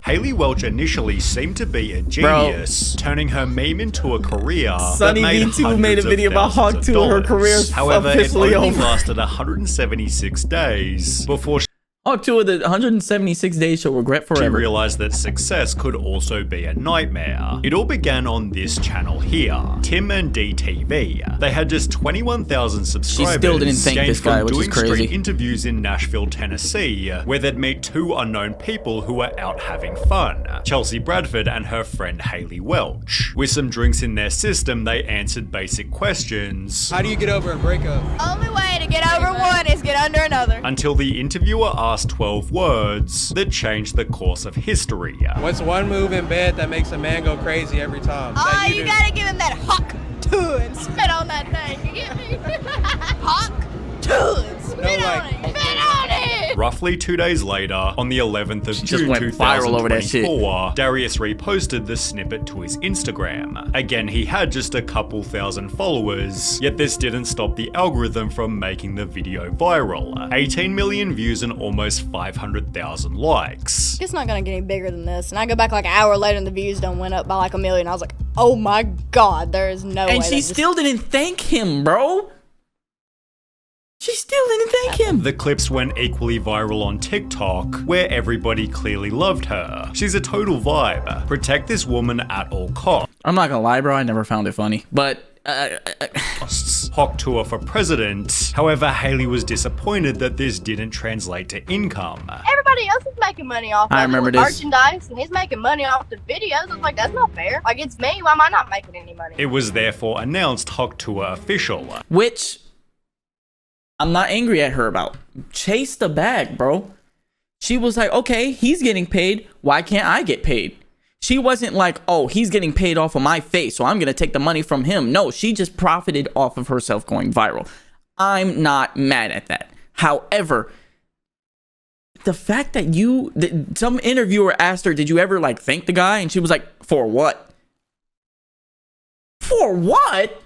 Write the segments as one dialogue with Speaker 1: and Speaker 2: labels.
Speaker 1: Hailey Welch initially seemed to be a genius, turning her meme into a career.
Speaker 2: Sunny V2 made a video about Hawk Tuah. Her career is
Speaker 1: However, it
Speaker 2: officially
Speaker 1: only
Speaker 2: over.
Speaker 1: lasted 176 days before
Speaker 2: Hawk Tuah, the 176 days she'll regret forever.
Speaker 1: she realized that success could also be a nightmare. It all began on this channel here, Tim and DTV. They had just 21,000 subscribers.
Speaker 2: She still didn't thank this guy, which is crazy.
Speaker 1: Doing street interviews in Nashville, Tennessee, where they'd meet two unknown people who were out having fun, Chelsea Bradford and her friend Hailey Welch. With some drinks in their system, they answered basic questions.
Speaker 3: How do you get over a breakup?
Speaker 4: Only way to get over one is get under another.
Speaker 1: Until the interviewer asked 12 words that changed the course of history.
Speaker 3: What's one move in bed that makes a man go crazy every time?
Speaker 4: Oh,
Speaker 3: that
Speaker 4: you
Speaker 3: do?
Speaker 4: gotta give him that hawk to and spit on that thing. You get me? Hawk to and spit on it. Spit on it.
Speaker 1: Roughly 2 days later, on the 11th of
Speaker 2: just
Speaker 1: June
Speaker 2: went viral over that shit.
Speaker 1: 2024, Darius reposted the snippet to his Instagram. Again, he had just a couple thousand followers, yet this didn't stop the algorithm from making the video viral. 18 million views and almost 500,000 likes.
Speaker 4: It's not gonna get any bigger than this. And I go back like an hour later and the views done went up by like 1 million. I was like, oh my god, there is no way.
Speaker 2: And she still didn't thank him, bro. She still didn't thank him.
Speaker 1: The clips went equally viral on TikTok, where everybody clearly loved her. She's a total vibe. Protect this woman at all costs.
Speaker 2: I'm not gonna lie, bro. I never found it funny, but
Speaker 1: Hawk Tuah for president. However, Hailey was disappointed that this didn't translate to income.
Speaker 4: Everybody else is making money off of
Speaker 2: I remember this.
Speaker 4: merchandise, and he's making money off the videos. I was like, that's not fair. Like, it's me. Why am I not making any money?
Speaker 1: It was therefore announced Hawk Tuah official.
Speaker 2: which I'm not angry at her about. Chase the bag, bro. She was like, okay, he's getting paid. Why can't I get paid? She wasn't like, oh, he's getting paid off of my face, so I'm going to take the money from him. No, she just profited off of herself going viral. I'm not mad at that. However, the fact that some interviewer asked her, did you ever like thank the guy? And she was like, for what? For what?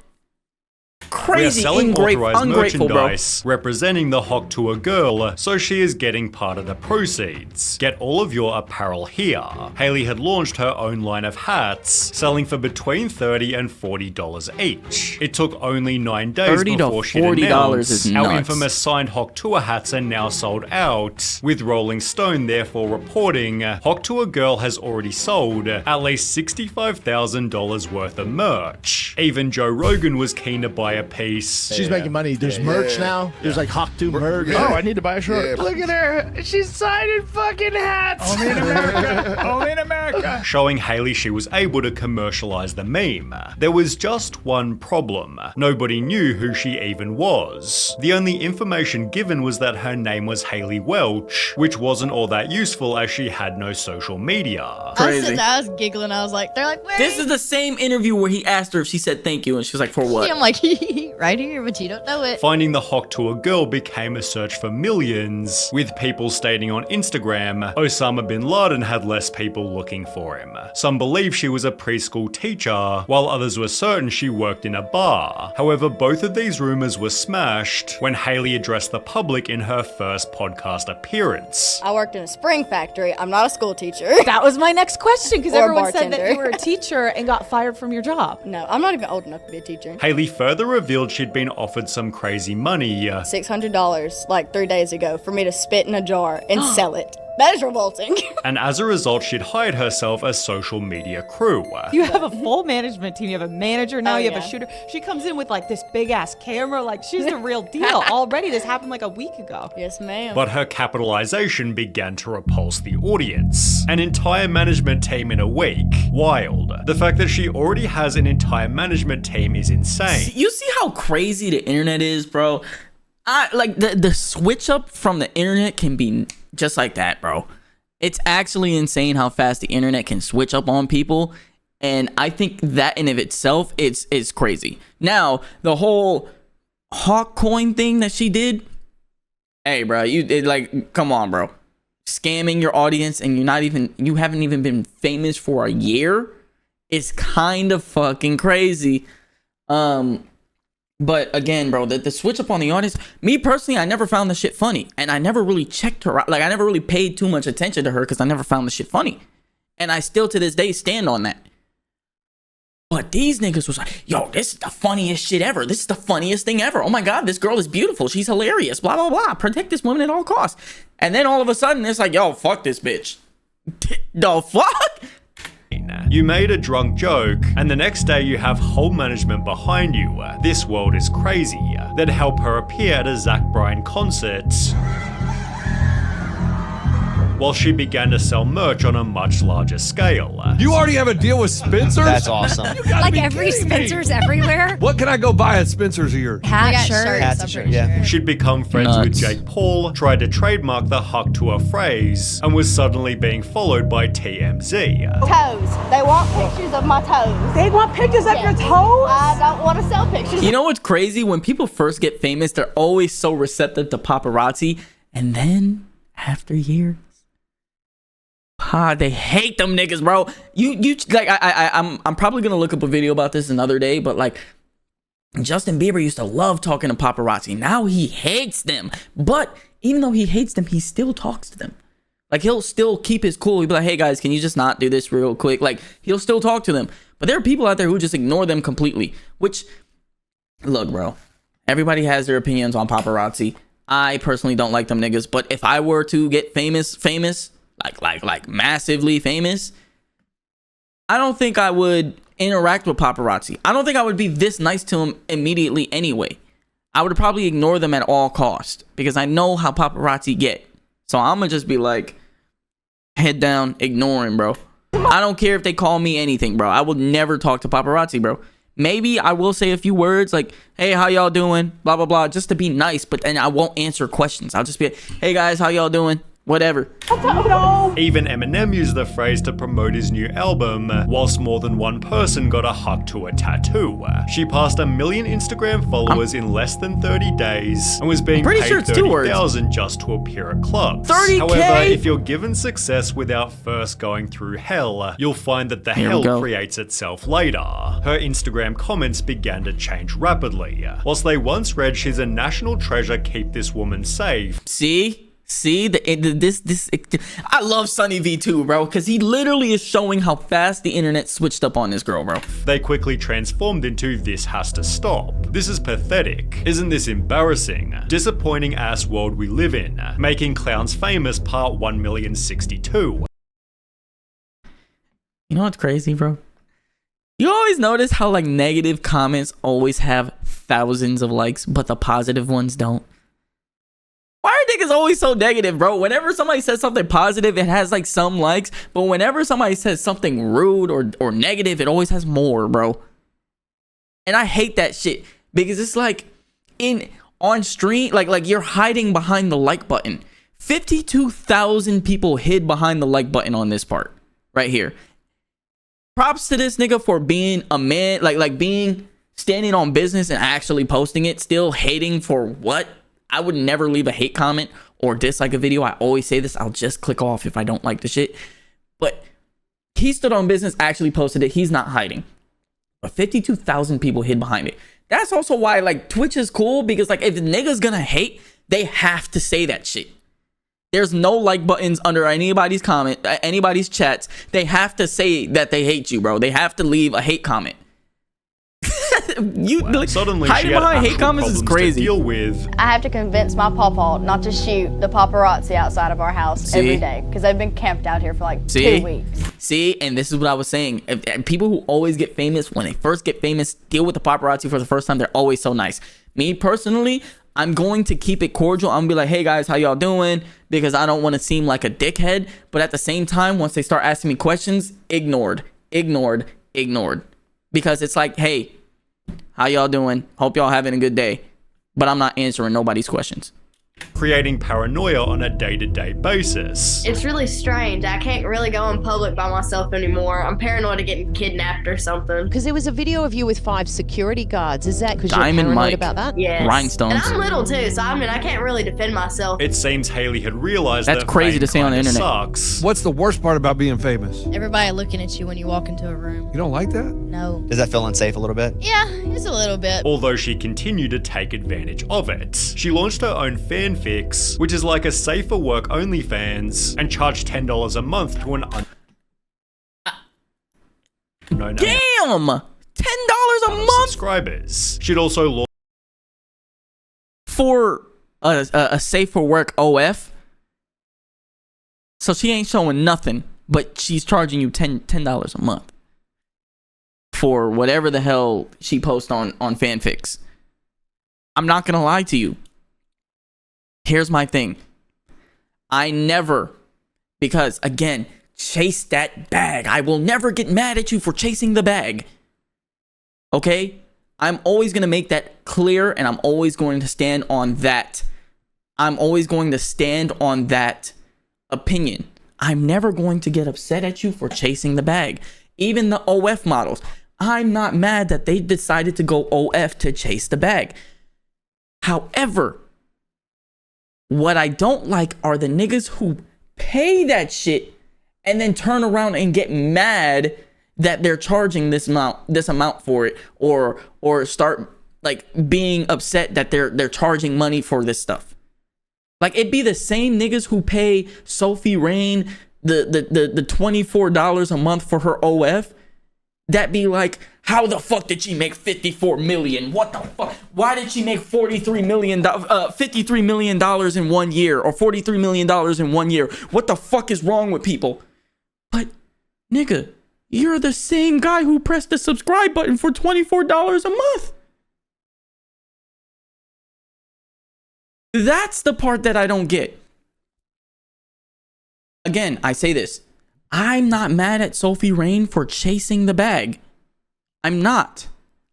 Speaker 2: Crazy,
Speaker 1: we are selling authorized
Speaker 2: ungrateful,
Speaker 1: merchandise representing the Hawk Tuah girl, so she is getting part of the proceeds. Get all of your apparel here. Hailey had launched her own line of hats, selling for between $30 and $40 each. It took only 9 days
Speaker 2: $30 to
Speaker 1: before she'd
Speaker 2: $40
Speaker 1: announced
Speaker 2: is
Speaker 1: our
Speaker 2: nuts.
Speaker 1: infamous signed Hawk Tuah hats are now sold out, with Rolling Stone therefore reporting Hawk Tuah girl has already sold at least $65,000 worth of merch. Even Joe Rogan was keen to buy a piece.
Speaker 5: She's making money. There's merch now. There's like Hawk 2 merch. Oh, I need to buy a shirt.
Speaker 6: Look at her. She's signing fucking hats. Only in America. Only in America.
Speaker 1: Showing Hailey she was able to commercialize the meme. There was just one problem. Nobody knew who she even was. The only information given was that her name was Hailey Welch, which wasn't all that useful as she had no social media.
Speaker 4: I was giggling. I was like, they're like, where
Speaker 2: This is the same interview where he asked her if she said thank you, and she was like, for what?
Speaker 4: I'm like, right here, but you don't know it.
Speaker 1: Finding the Hawk Tuah girl became a search for millions, with people stating on Instagram Osama bin Laden had less people looking for him. Some believe she was a preschool teacher, while others were certain she worked in a bar. However, both of these rumors were smashed when Hailey addressed the public in her first podcast appearance.
Speaker 4: I worked in a spring factory. I'm not a school teacher.
Speaker 7: That was my next question, because
Speaker 4: Or a
Speaker 7: everyone said that
Speaker 4: bartender.
Speaker 7: you were a teacher and got fired from your job.
Speaker 4: No, I'm not even old enough to be a teacher.
Speaker 1: Hailey further revealed she'd been offered some crazy money.
Speaker 4: $600 like 3 days ago for me to spit in a jar and sell it. That is revolting.
Speaker 1: And as a result, she'd hired herself a social media crew.
Speaker 7: You have a full management team. You have a manager now.
Speaker 4: Oh,
Speaker 7: You have a
Speaker 4: yeah.
Speaker 7: shooter. She comes in with like this big ass camera. Like, she's the real deal. Already, this happened like a week ago.
Speaker 4: Yes, ma'am.
Speaker 1: But her capitalization began to repulse the audience. An entire management team in a week. Wild. The fact that she already has an entire management team is insane.
Speaker 2: You see how crazy the internet is, bro? Like the switch up from the internet can be just like that, bro. It's actually insane how fast the internet can switch up on people. And I think that in of itself, it's crazy. Now, the whole Hawk coin thing that she did, hey, bro, come on, bro. Scamming your audience and you haven't even been famous for a year is kind of fucking crazy. But again, bro, the switch up on the audience, me personally, I never found the shit funny. And I never really checked her out. Like, I never really paid too much attention to her because I never found the shit funny. And I still to this day stand on that. But these niggas was like, yo, this is the funniest shit ever. This is the funniest thing ever. Oh my God, this girl is beautiful. She's hilarious. Blah, blah, blah. Protect this woman at all costs. And then all of a sudden, it's like, yo, fuck this bitch. The fuck?
Speaker 1: You made a drunk joke, and the next day you have whole management behind you. This world is crazy. That help her appear at a Zach Bryan concert, while she began to sell merch on a much larger scale.
Speaker 8: You already have a deal with Spencer's?
Speaker 9: That's awesome.
Speaker 10: Like every Spencer's everywhere.
Speaker 8: What can I go buy at Spencer's here?
Speaker 10: Hat, shirts.
Speaker 9: Hats and shirts, yeah.
Speaker 1: She'd become friends with Jake Paul, tried to trademark the Huck Tuah phrase, and was suddenly being followed by TMZ.
Speaker 4: Toes. They want pictures of my toes.
Speaker 7: They want pictures of your toes?
Speaker 4: I don't want to sell pictures.
Speaker 2: You know what's crazy? When people first get famous, they're always so receptive to paparazzi. And then, after years, they hate them niggas, bro. You like I'm probably gonna look up a video about this another day, but like Justin Bieber used to love talking to paparazzi. Now he hates them. But even though he hates them, he still talks to them. Like he'll still keep his cool. He'll be like, hey guys, can you just not do this real quick? Like he'll still talk to them. But there are people out there who just ignore them completely. Which, look, bro, everybody has their opinions on paparazzi. I personally don't like them niggas. But if I were to get famous, like massively famous, I don't think I would interact with paparazzi. I don't think I would be this nice to them immediately anyway. I would probably ignore them at all costs because I know how paparazzi get. So I'm gonna just be like, head down, ignoring, bro. I don't care if they call me anything, bro. I will never talk to paparazzi, bro. Maybe I will say a few words like, hey, how y'all doing? Blah, blah, blah, just to be nice. But then I won't answer questions. I'll just be like, hey guys, how y'all doing? Whatever.
Speaker 1: Even Eminem used the phrase to promote his new album, whilst more than one person got a Huck Tuah tattoo. She passed 1 million Instagram followers in less than 30 days and was being paid $30,000 just to appear at clubs.
Speaker 2: 30K?
Speaker 1: However, if you're given success without first going through hell, you'll find that the hell creates itself later. Her Instagram comments began to change rapidly. Whilst they once read, she's a national treasure, keep this woman safe.
Speaker 2: See, I love Sunny V too, bro, because he literally is showing how fast the internet switched up on this girl, bro.
Speaker 1: They quickly transformed into this has to stop. This is pathetic. Isn't this embarrassing? Disappointing ass world we live in. Making clowns famous part 1,062.
Speaker 2: You know what's crazy, bro? You always notice how like negative comments always have thousands of likes, but the positive ones don't. Why are niggas always so negative, bro? Whenever somebody says something positive, it has like some likes. But whenever somebody says something rude or negative, it always has more, bro. And I hate that shit because it's like on stream, like you're hiding behind the like button. 52,000 people hid behind the like button on this part right here. Props to this nigga for being a man, like being standing on business and actually posting it. Still hating for what? I would never leave a hate comment or dislike a video. I always say this. I'll just click off if I don't like the shit. But he stood on business, actually posted it. He's not hiding. But 52,000 people hid behind it. That's also why like Twitch is cool because like if the nigga's gonna hate, they have to say that shit. There's no like buttons under anybody's comment, anybody's chats. They have to say that they hate you, bro. They have to leave a hate comment.
Speaker 1: Suddenly
Speaker 2: hiding
Speaker 1: she had
Speaker 2: behind hate comments is crazy.
Speaker 1: To deal with.
Speaker 4: I have to convince my pawpaw not to shoot the paparazzi outside of our house every day because they've been camped out here for like 2 weeks.
Speaker 2: See, and this is what I was saying. If people who always get famous, when they first get famous, deal with the paparazzi for the first time, they're always so nice. Me personally, I'm going to keep it cordial. I'm gonna be like, hey guys, how y'all doing? Because I don't want to seem like a dickhead. But at the same time, once they start asking me questions, ignored. Because it's like, hey, how y'all doing? Hope y'all having a good day. But I'm not answering nobody's questions.
Speaker 1: Creating paranoia on a day-to-day basis.
Speaker 11: It's really strange. I can't really go in public by myself anymore. I'm paranoid of getting kidnapped or something.
Speaker 10: Because there was a video of you with 5 security guards. Is that because you're
Speaker 2: Diamond
Speaker 10: paranoid
Speaker 2: Mike.
Speaker 10: about that?
Speaker 11: Yes.
Speaker 2: Rhinestones.
Speaker 11: And I'm little too, so I mean, I can't really defend myself.
Speaker 1: It seems Hailey had realized
Speaker 2: That's
Speaker 1: that
Speaker 2: crazy
Speaker 1: fame
Speaker 2: to say on the
Speaker 1: kinda
Speaker 2: internet.
Speaker 1: Sucks.
Speaker 8: What's the worst part about being famous?
Speaker 12: Everybody looking at you when you walk into a room.
Speaker 8: You don't like that?
Speaker 12: No.
Speaker 9: Does that feel unsafe a little bit?
Speaker 12: Yeah, just a little bit.
Speaker 1: Although she continued to take advantage of it. She launched her own fanfics, which is like a safer work OnlyFans, and charged $10 a month to an known
Speaker 2: Damn! $10 a month
Speaker 1: subscribers. She'd also launched
Speaker 2: for a safe for work OF. So she ain't showing nothing, but she's charging you $10 a month for whatever the hell she posts on fanfics. I'm not gonna lie to you. Here's my thing. I never, because again, chase that bag. I will never get mad at you for chasing the bag. Okay? I'm always going to make that clear, and I'm always going to stand on that. I'm always going to stand on that opinion. I'm never going to get upset at you for chasing the bag. Even the OF models. I'm not mad that they decided to go OF to chase the bag. However, what I don't like are the niggas who pay that shit and then turn around and get mad that they're charging this amount for it, or start like being upset that they're charging money for this stuff. Like, it'd be the same niggas who pay Sophie Rain the $24 a month for her OF that be like, how the fuck did she make 54 million? What the fuck? Why did she make $53 million in 1 year, or $43 million in 1 year? What the fuck is wrong with people? But nigga, you're the same guy who pressed the subscribe button for $24 a month. That's the part that I don't get. Again, I say this. I'm not mad at Sophie Rain for chasing the bag. I'm not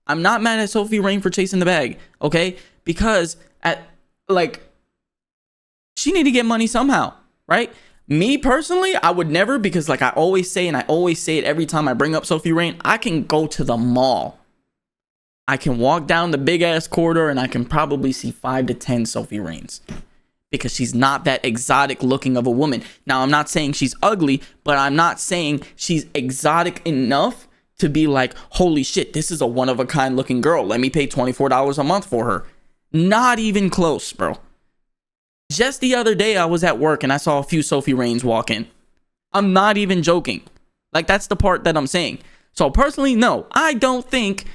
Speaker 2: mad at Sophie Rain for chasing the bag, okay? Because she need to get money somehow, right? Me personally, I would never, because like I always say, and I always say it every time I bring up Sophie Rain, I can go to the mall. I can walk down the big ass corridor and I can probably see 5 to 10 Sophie Rains, because she's not that exotic looking of a woman. Now, I'm not saying she's ugly, but I'm not saying she's exotic enough to be like, holy shit, this is a one of a kind looking girl. Let me pay $24 a month for her. Not even close, bro. Just the other day, I was at work and I saw a few Sophie Rains walk in. I'm not even joking. Like, that's the part that I'm saying. So personally, no, I don't think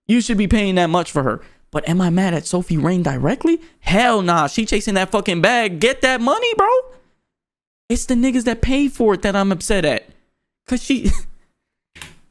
Speaker 2: you should be paying that much for her. But am I mad at Sophie Rain directly? Hell nah. She chasing that fucking bag. Get that money, bro. It's the niggas that pay for it that I'm upset at. Because she...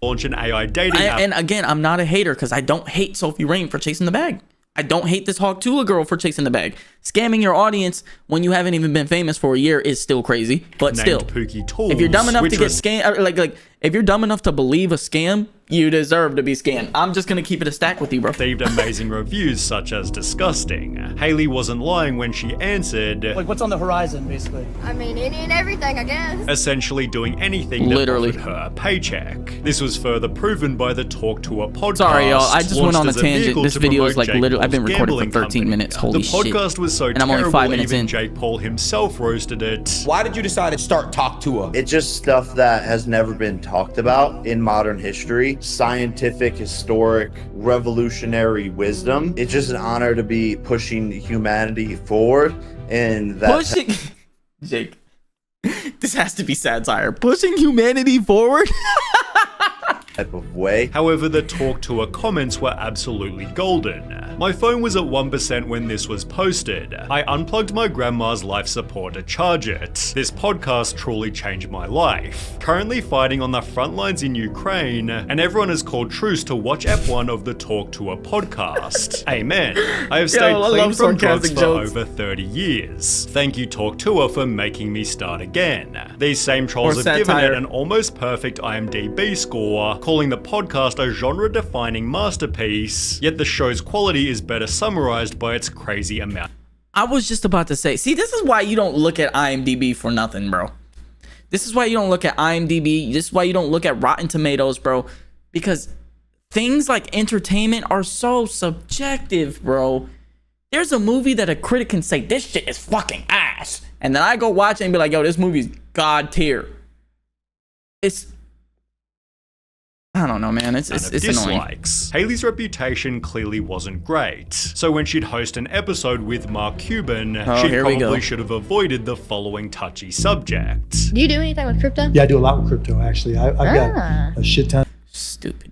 Speaker 1: launch an AI dating app.
Speaker 2: And again, I'm not a hater, because I don't hate Sophie Rain for chasing the bag. I don't hate this Hawk Tuah girl for chasing the bag. Scamming your audience when you haven't even been famous for a year is still crazy. But still, if you're dumb enough to get scammed, like if you're dumb enough to believe a scam, you deserve to be scammed. I'm just gonna keep it a stack with you, bro.
Speaker 1: Received amazing reviews such as disgusting. Hailey wasn't lying when she answered,
Speaker 6: Like, what's on the horizon, basically?
Speaker 4: I mean, any and everything, I guess.
Speaker 1: essentially doing anything that offered her a paycheck. This was further proven by the Talk Tuah podcast.
Speaker 2: Sorry, y'all. I just went on a
Speaker 1: launched as
Speaker 2: tangent.
Speaker 1: vehicle
Speaker 2: This
Speaker 1: to
Speaker 2: video is
Speaker 1: promote
Speaker 2: like
Speaker 1: Jake
Speaker 2: literally, I've been
Speaker 1: Paul's
Speaker 2: recording for
Speaker 1: gambling
Speaker 2: 13
Speaker 1: company.
Speaker 2: minutes. Holy
Speaker 1: the
Speaker 2: shit.
Speaker 1: podcast was so
Speaker 2: And I'm only
Speaker 1: terrible,
Speaker 2: 5 minutes
Speaker 1: even
Speaker 2: in.
Speaker 1: Jake Paul himself roasted it.
Speaker 13: Why did you decide to start Talk Tuah?
Speaker 14: It's just stuff that has never been talked about in modern history. Scientific, historic, revolutionary wisdom. It's just an honor to be pushing humanity forward. And that
Speaker 2: pushing Jake, this has to be satire. Pushing humanity forward.
Speaker 14: type of way.
Speaker 1: However, the Talk Tuah comments were absolutely golden. My phone was at 1% when this was posted. I unplugged my grandma's life support to charge it. This podcast truly changed my life. Currently fighting on the front lines in Ukraine, and everyone has called truce to watch F1 of the Talk Tuah podcast. Amen. I have stayed clean from drugs for over 30 years. Thank you, Talk Tuah, for making me start again. These same trolls have given it an almost perfect IMDb score, calling the podcast a genre-defining masterpiece, yet the show's quality is better summarized by its crazy amount.
Speaker 2: I was just about to say, see, this is why you don't look at IMDb for nothing, bro. This is why you don't look at IMDb. This is why you don't look at Rotten Tomatoes, bro. Because things like entertainment are so subjective, bro. There's a movie that a critic can say, this shit is fucking ass. And then I go watch it and be like, yo, this movie's god tier. I don't know, man. It's
Speaker 1: dislikes.
Speaker 2: annoying.
Speaker 1: Hailey's reputation clearly wasn't great, so when she'd host an episode with Mark Cuban, she probably should have avoided the following touchy subject.
Speaker 12: Do you do anything with crypto?
Speaker 6: Yeah, I do a lot with crypto, actually. I've got a shit ton.
Speaker 2: Stupid.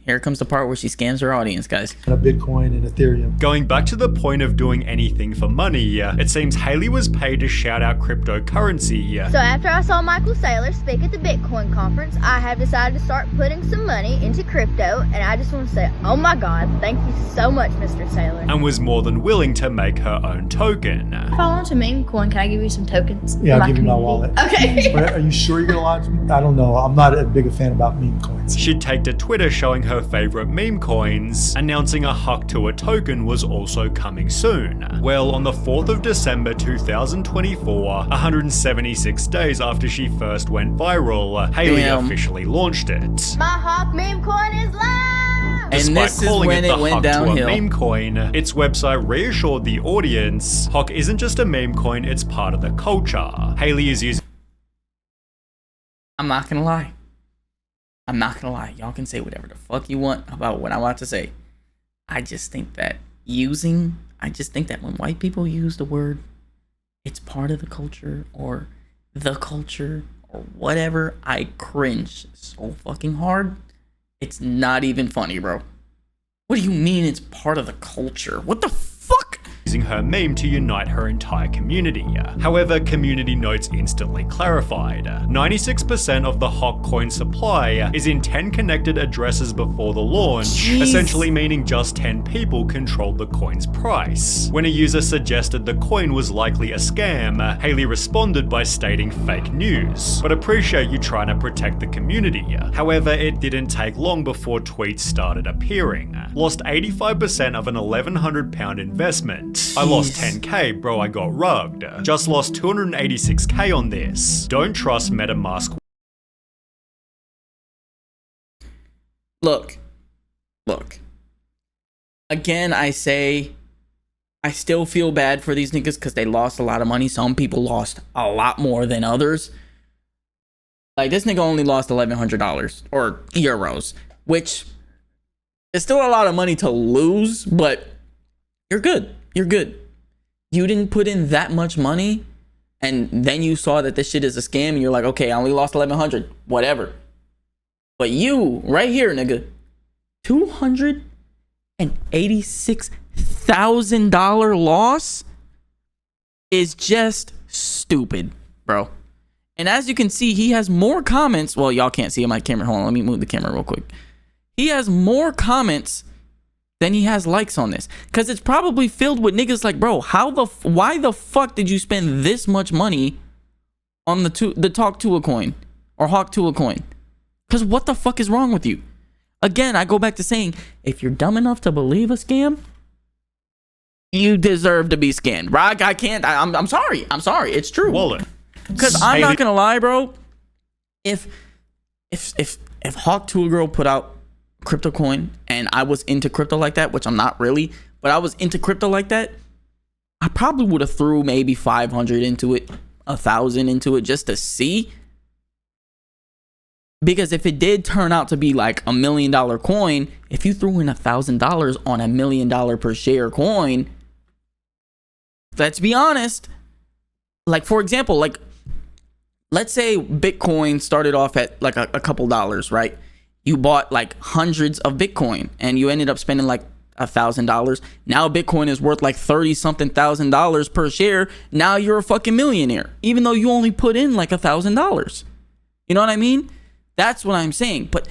Speaker 2: Here comes the part where she scams her audience, guys.
Speaker 5: Bitcoin and Ethereum.
Speaker 1: Going back to the point of doing anything for money, it seems Hailey was paid to shout out cryptocurrency.
Speaker 15: So after I saw Michael Saylor speak at the Bitcoin conference, I have decided to start putting some money into crypto, and I just want to say, oh my God, thank you so much, Mr. Saylor.
Speaker 1: And was more than willing to make her own token.
Speaker 15: If I want a meme coin, can I give you some tokens?
Speaker 5: Yeah, I'll give you my wallet.
Speaker 15: Okay.
Speaker 5: But are you sure you're gonna launch? I don't know. I'm not a big fan about meme coins.
Speaker 1: She'd take to Twitter showing her favorite meme coins, announcing a Tuah token was also coming soon. Well, on the 4th of December 2024, 176 days after she first went viral, Hailey officially launched it.
Speaker 15: My Hawk meme coin is live!
Speaker 1: Despite
Speaker 2: And this is
Speaker 1: calling
Speaker 2: when
Speaker 1: it the
Speaker 2: it went
Speaker 1: Tuah
Speaker 2: downhill.
Speaker 1: meme coin, its website reassured the audience, Hawk isn't just a meme coin, it's part of the culture. Hailey is using...
Speaker 2: I'm not gonna lie. Y'all can say whatever the fuck you want about what I'm about to say. I just think that when white people use the word, it's part of the culture or the culture or whatever, I cringe so fucking hard. It's not even funny, bro. What do you mean it's part of the culture? What the fuck?
Speaker 1: Using her meme to unite her entire community. However, community notes instantly clarified. 96% of the Hawk coin supply is in 10 connected addresses before the launch, essentially meaning just 10 people controlled the coin's price. When a user suggested the coin was likely a scam, Hailey responded by stating fake news, but appreciate you trying to protect the community. However, it didn't take long before tweets started appearing. Lost 85% of an £1,100 investment. I lost 10k, bro, I got rugged. Just lost 286k on this. Don't trust MetaMask.
Speaker 2: Look. Again, I say, I still feel bad for these niggas because they lost a lot of money. Some people lost a lot more than others. Like, this nigga only lost $1,100 or euros, which is still a lot of money to lose, but you're good. You're good. You didn't put in that much money, and then you saw that this shit is a scam, and you're like, okay, I only lost $1,100, whatever. But you, right here, nigga, $286,000 loss is just stupid, bro. And as you can see, he has more comments. Well, y'all can't see on my camera. Hold on, let me move the camera real quick. He has more comments than he has likes on this, because it's probably filled with niggas like, bro, why the fuck did you spend this much money on the Tuah coin or Tuah coin? Because what the fuck is wrong with you? Again, I go back to saying, if you're dumb enough to believe a scam, you deserve to be scammed, right? I can't. I'm sorry. It's true.
Speaker 1: Wallet.
Speaker 2: Because I'm not gonna lie, bro. If Tuah girl put out crypto coin and I was into crypto like that, which I'm not really, but I was into crypto like that, I probably would have threw maybe 500 into it, 1,000 into it, just to see. Because if it did turn out to be like $1 million coin, if you threw in $1,000 on $1 million per share coin, let's be honest, like, for example, like, let's say Bitcoin started off at like a couple dollars, right? You bought like hundreds of Bitcoin and you ended up spending like $1,000. Now Bitcoin is worth like 30 something thousand dollars per share. Now you're a fucking millionaire, even though you only put in like $1,000. You know what I mean? That's what I'm saying. But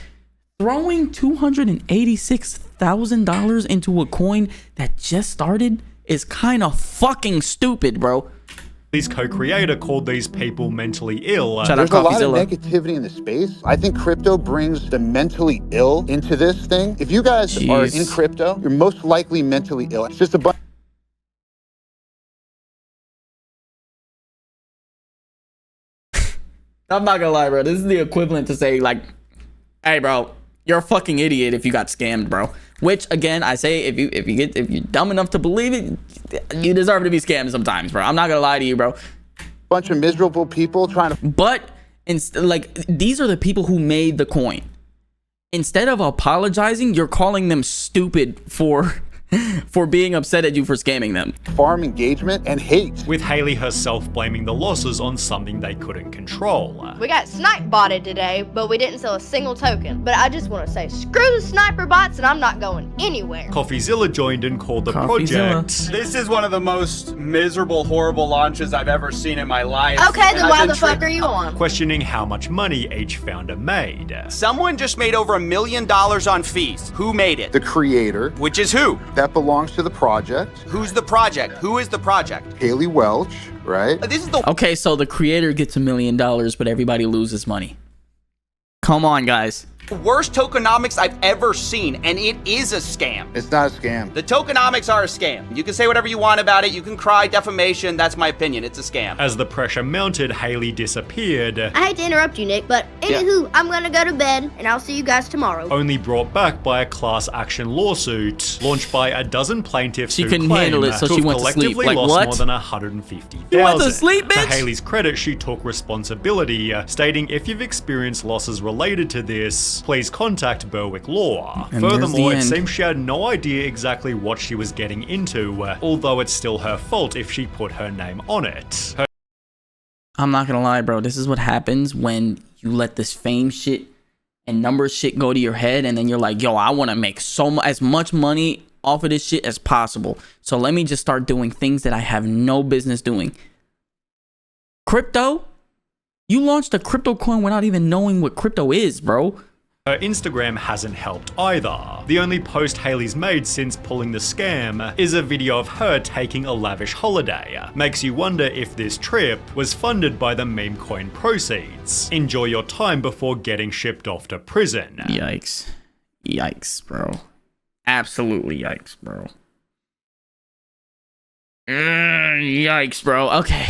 Speaker 2: throwing $286,000 into a coin that just started is kind of fucking stupid, bro.
Speaker 1: His co-creator called these people mentally ill.
Speaker 16: There's a lot of negativity in the space. I think crypto brings the mentally ill into this thing. If you guys are in crypto, you're most likely mentally ill. It's just a bunch.
Speaker 2: I'm not gonna lie, bro. This is the equivalent to say, like, hey, bro, you're a fucking idiot if you got scammed, bro. Which, again, I say, if you're dumb enough to believe it, you deserve to be scammed sometimes, bro. I'm not gonna lie to you, bro.
Speaker 16: Bunch of miserable people trying to.
Speaker 2: But like, these are the people who made the coin. Instead of apologizing, you're calling them stupid for for being upset at you for scamming them.
Speaker 16: Farm engagement and hate.
Speaker 1: With Hailey herself blaming the losses on something they couldn't control.
Speaker 15: We got snipe botted today, but we didn't sell a single token. But I just want to say, screw the sniper bots, and I'm not going anywhere.
Speaker 1: Coffeezilla joined and called the project.
Speaker 17: This is one of the most miserable, horrible launches I've ever seen in my life.
Speaker 15: Okay, then why the fuck are you on?
Speaker 1: Questioning how much money each founder made.
Speaker 17: Someone just made over $1 million on fees. Who made it?
Speaker 16: The creator.
Speaker 17: Which is who?
Speaker 16: That belongs to the project.
Speaker 17: Who's the project? Who is the project?
Speaker 16: Hailey Welch, right?
Speaker 17: This is the
Speaker 2: Okay, so the creator gets $1 million, but everybody loses money. Come on, guys.
Speaker 17: worst tokenomics I've ever seen, and it is a scam.
Speaker 16: It's not a scam.
Speaker 17: The tokenomics are a scam. You can say whatever you want about it. You can cry defamation. That's my opinion. It's a scam.
Speaker 1: As the pressure mounted, Hailey disappeared.
Speaker 15: I hate to interrupt you, Nick, but anywho, I'm gonna go to bed, and I'll see you guys tomorrow.
Speaker 1: Only brought back by a class action lawsuit launched by a dozen plaintiffs
Speaker 2: she
Speaker 1: who
Speaker 2: couldn't
Speaker 1: claim
Speaker 2: handle it, so
Speaker 1: to
Speaker 2: she
Speaker 1: have
Speaker 2: went to sleep.
Speaker 1: collectively
Speaker 2: Like,
Speaker 1: lost
Speaker 2: what?
Speaker 1: more than $150,000.
Speaker 2: You went to sleep, bitch?
Speaker 1: To Hailey's credit, she took responsibility, stating if you've experienced losses related to this, please contact Berwick Law.
Speaker 2: And
Speaker 1: Furthermore, it
Speaker 2: there's the
Speaker 1: seems she had no idea exactly what she was getting into, although it's still her fault if she put her name on it.
Speaker 2: I'm not gonna lie, bro. This is what happens when you let this fame shit and numbers shit go to your head, and then you're like, yo, I want to make as much money off of this shit as possible. So let me just start doing things that I have no business doing. Crypto? You launched a crypto coin without even knowing what crypto is, bro.
Speaker 1: Her Instagram hasn't helped either. The only post Hailey's made since pulling the scam is a video of her taking a lavish holiday. Makes you wonder if this trip was funded by the meme coin proceeds. Enjoy your time before getting shipped off to prison.
Speaker 2: Yikes. Yikes, bro. Absolutely yikes, bro. Yikes, bro. Okay.